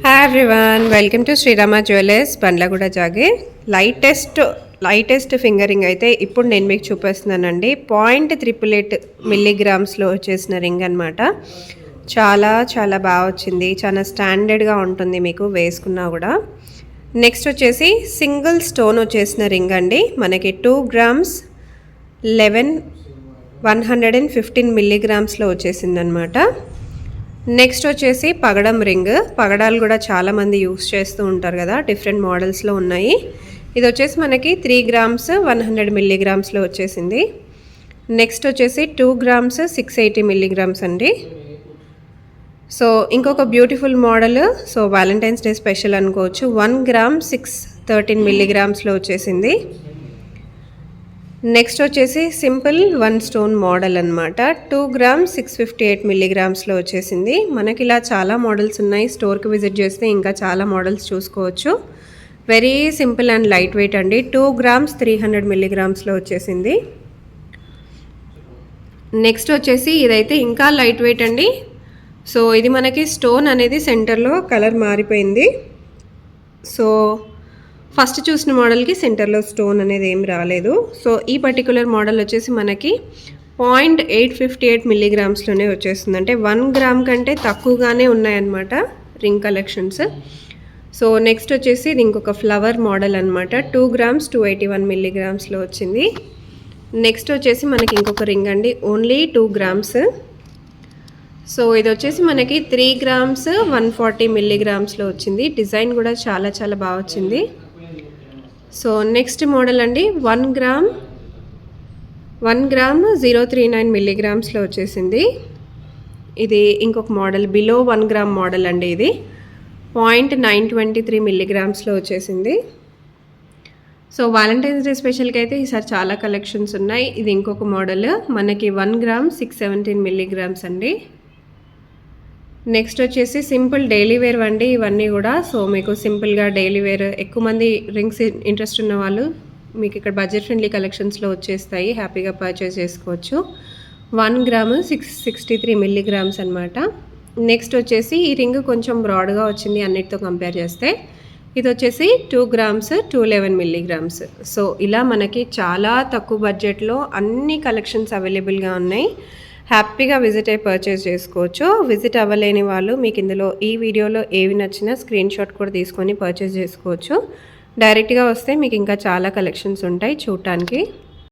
Hi everyone, welcome to Srirama jewellers Bandlaguda Jagir. Latest finger ring అయితే ఇప్పుడు నేను మీకు చూపిస్తున్నానండి. 0.888 మిల్లీగ్రామ్స్లో వచ్చేసిన రింగ్ అనమాట. చాలా చాలా బాగా వచ్చింది, చాలా స్టాండర్డ్గా ఉంటుంది మీకు వేసుకున్నా కూడా. నెక్స్ట్ వచ్చేసి సింగిల్ స్టోన్ వచ్చేసిన రింగ్ అండి. మనకి 2 గ్రామ్స్ 115 మిల్లీగ్రామ్స్లో వచ్చేసింది అనమాట. నెక్స్ట్ వచ్చేసి పగడం రింగ్. పగడాలు కూడా చాలామంది యూస్ చేస్తూ ఉంటారు కదా, డిఫరెంట్ మోడల్స్లో ఉన్నాయి. ఇది వచ్చేసి మనకి 3 గ్రామ్స్ 100 మిల్లీగ్రామ్స్లో వచ్చేసింది. నెక్స్ట్ వచ్చేసి 2 గ్రామ్స్ 680 మిల్లీగ్రామ్స్ అండి. సో ఇంకొక beautiful model, so Valentine's day special అనుకోవచ్చు. 1 గ్రామ్ 613 మిల్లీగ్రామ్స్లో వచ్చేసింది. నెక్స్ట్ వచ్చేసి సింపుల్ 1 స్టోన్ మోడల్ అనమాట. 2 గ్రామ్స్ 658 మిల్లీగ్రామ్స్లో వచ్చేసింది. మనకి ఇలా చాలా మోడల్స్ ఉన్నాయి. స్టోర్కి విజిట్ చేస్తే ఇంకా చాలా మోడల్స్ చూసుకోవచ్చు. Very simple and light weight అండి. 2 గ్రామ్స్ 300 మిల్లీగ్రామ్స్లో వచ్చేసింది. నెక్స్ట్ వచ్చేసి ఇదైతే ఇంకా లైట్ వెయిట్ అండి. సో ఇది మనకి స్టోన్ అనేది సెంటర్లో కలర్ మారిపోయింది. సో ఫస్ట్ చూసిన మోడల్కి సెంటర్లో స్టోన్ అనేది ఏం రాలేదు. సో ఈ పర్టికులర్ మోడల్ వచ్చేసి మనకి 0.858 మిల్లీగ్రామ్స్లోనే వచ్చేస్తుంది. అంటే 1 గ్రామ్ కంటే తక్కువగానే ఉన్నాయన్నమాట రింగ్ కలెక్షన్స్. సో నెక్స్ట్ వచ్చేసి ఇది ఇంకొక ఫ్లవర్ మోడల్ అనమాట. 2 గ్రామ్స్ 281 మిల్లీగ్రామ్స్లో వచ్చింది. నెక్స్ట్ వచ్చేసి మనకి ఇంకొక రింగ్ అండి, ఓన్లీ 2 గ్రామ్స్. సో ఇది వచ్చేసి మనకి 3 గ్రామ్స్ 140 మిల్లీగ్రామ్స్లో వచ్చింది. డిజైన్ కూడా చాలా చాలా బాగా వచ్చింది. సో నెక్స్ట్ మోడల్ అండి, 1 గ్రామ్ 039 మిల్లీగ్రామ్స్లో వచ్చేసింది. ఇది ఇంకొక మోడల్, బిలో 1 గ్రామ్ మోడల్ అండి. ఇది 0.923 మిల్లీగ్రామ్స్లో వచ్చేసింది. సో వ్యాలంటైన్స్ డే స్పెషల్కి అయితే ఈసారి చాలా కలెక్షన్స్ ఉన్నాయి. ఇది ఇంకొక మోడల్, మనకి 1 గ్రామ్ 617 మిల్లీగ్రామ్స్ అండి. నెక్స్ట్ వచ్చేసి సింపుల్ డైలీ వేర్ అండి ఇవన్నీ కూడా. సో మీకు సింపుల్గా డైలీ వేర్, ఎక్కువ మంది రింగ్స్ ఇంట్రెస్ట్ ఉన్న వాళ్ళు మీకు ఇక్కడ బడ్జెట్ ఫ్రెండ్లీ కలెక్షన్స్లో వచ్చేస్తాయి, హ్యాపీగా పర్చేస్ చేసుకోవచ్చు. 1 గ్రామ్ 663 మిల్లీగ్రామ్స్ అనమాట. నెక్స్ట్ వచ్చేసి ఈ రింగ్ కొంచెం బ్రాడ్గా వచ్చింది అన్నిటితో కంపేర్ చేస్తే. ఇది వచ్చేసి 2 గ్రామ్స్ 211 మిల్లీగ్రామ్స్. సో ఇలా మనకి చాలా తక్కువ బడ్జెట్లో అన్ని కలెక్షన్స్ అవైలబుల్గా ఉన్నాయి. హ్యాపీగా విజిట్ అయ్యి పర్చేస్ చేసుకోవచ్చు. విజిట్ అవ్వలేని వాళ్ళు మీకు ఇందులో ఈ వీడియోలో ఏవి నచ్చినా స్క్రీన్ షాట్ కూడా తీసుకొని పర్చేస్ చేసుకోవచ్చు. డైరెక్ట్గా వస్తే మీకు ఇంకా చాలా కలెక్షన్స్ ఉంటాయి చూడటానికి.